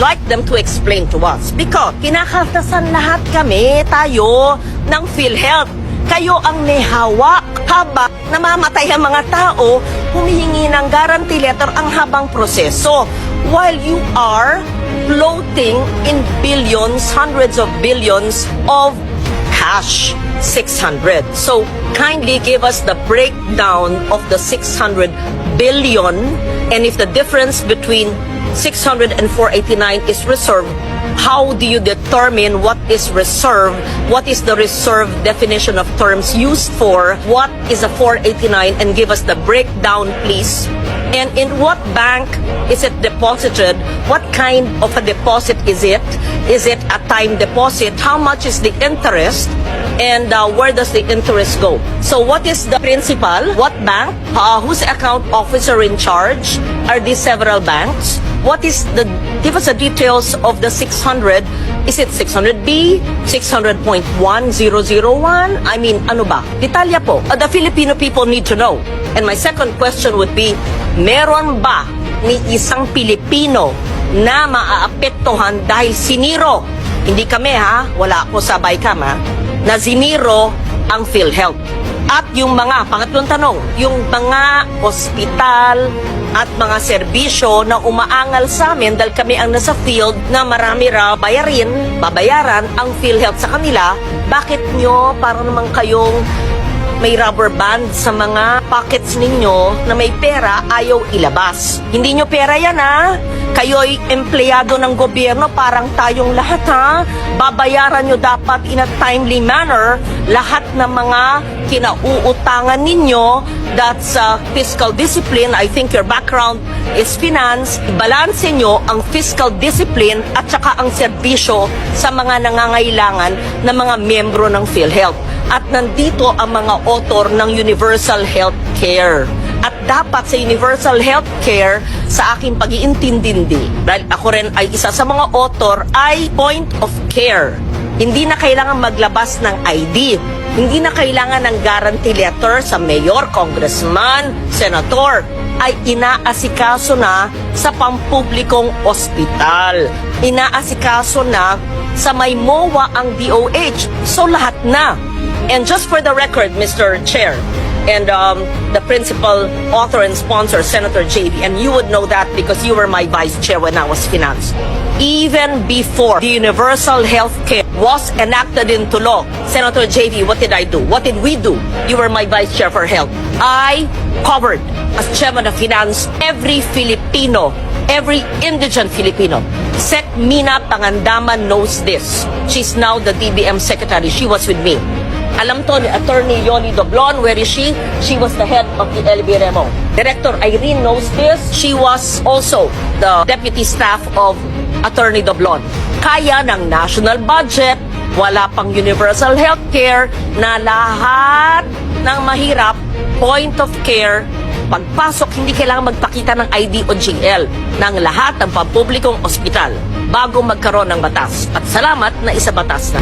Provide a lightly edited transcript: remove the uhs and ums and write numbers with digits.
like them to explain to us because kinakaltasan lahat tayo ng PhilHealth. Kayo ang nehawak habang namamatay ang mga tao, humihingi ng guarantee letter ang habang proseso. While you are floating in billions, hundreds of billions of cash, 600. So kindly give us the breakdown of the 600 billion, and if the difference between 600 and 489 is reserved, how do you determine what is reserved? What is the reserve definition of terms used for? What is a 489? And give us the breakdown, please. And in what bank is it deposited? What kind of a deposit is it? Is it a time deposit? How much is the interest? And where does the interest go? So what is the principal? What bank? Who's the account officer in charge? Are these several banks? What is the, give us the details of the 600. Is it 600B? 600.1001? I mean, ano ba? Detalya po. The Filipino people need to know. And my second question would be, meron ba ni isang Pilipino na maaapektuhan dahil siniro? Hindi kami ha, wala ako sa BICAM ha, na siniro ang PhilHealth. At yung mga, pangatlong tanong, yung mga ospital at mga serbisyo na umaangal sa amin dahil kami ang nasa field na marami babayaran ang PhilHealth sa kanila, bakit nyo para naman kayong may rubber band sa mga pockets ninyo na may pera ayaw ilabas? Hindi nyo pera yan ha. Kayo'y empleyado ng gobyerno, parang tayong lahat ha. Babayaran nyo dapat in a timely manner lahat ng mga kinauutangan ninyo. That's fiscal discipline. I think your background is finance. Ibalanse nyo ang fiscal discipline at saka ang serbisyo sa mga nangangailangan na mga miyembro ng PhilHealth. At nandito ang mga author ng Universal Health Care. At dapat sa Universal Health Care, sa aking pag-iintindi, dahil ako rin ay isa sa mga author, ay point of care. Hindi na kailangan maglabas ng ID. Hindi na kailangan ng guarantee letter sa mayor, congressman, senator. Ay inaasikaso na sa pampublikong ospital. Inaasikaso na sa may MOA ang DOH. So lahat na. And just for the record, Mr. Chair, and the principal author and sponsor, Senator JV, and you would know that because you were my vice chair when I was finance. Even before the Universal Health Care was enacted into law, Senator JV, what did I do? What did we do? You were my vice chair for health. I covered, as chairman of finance, every Filipino, every indigent Filipino. Sec Mina Pangandaman knows this. She's now the DBM secretary. She was with me. Alam to ni Attorney Yoli Doblon. Where is she? She was the head of the LBRMO. Director Irene knows this. She was also the deputy staff of Attorney Doblon. Kaya ng national budget, wala pang universal health care, na lahat ng mahirap, point of care, pagpasok, hindi kailangan magpakita ng ID o GL ng lahat ng pampublikong ospital bago magkaroon ng batas. At salamat na isa batas na.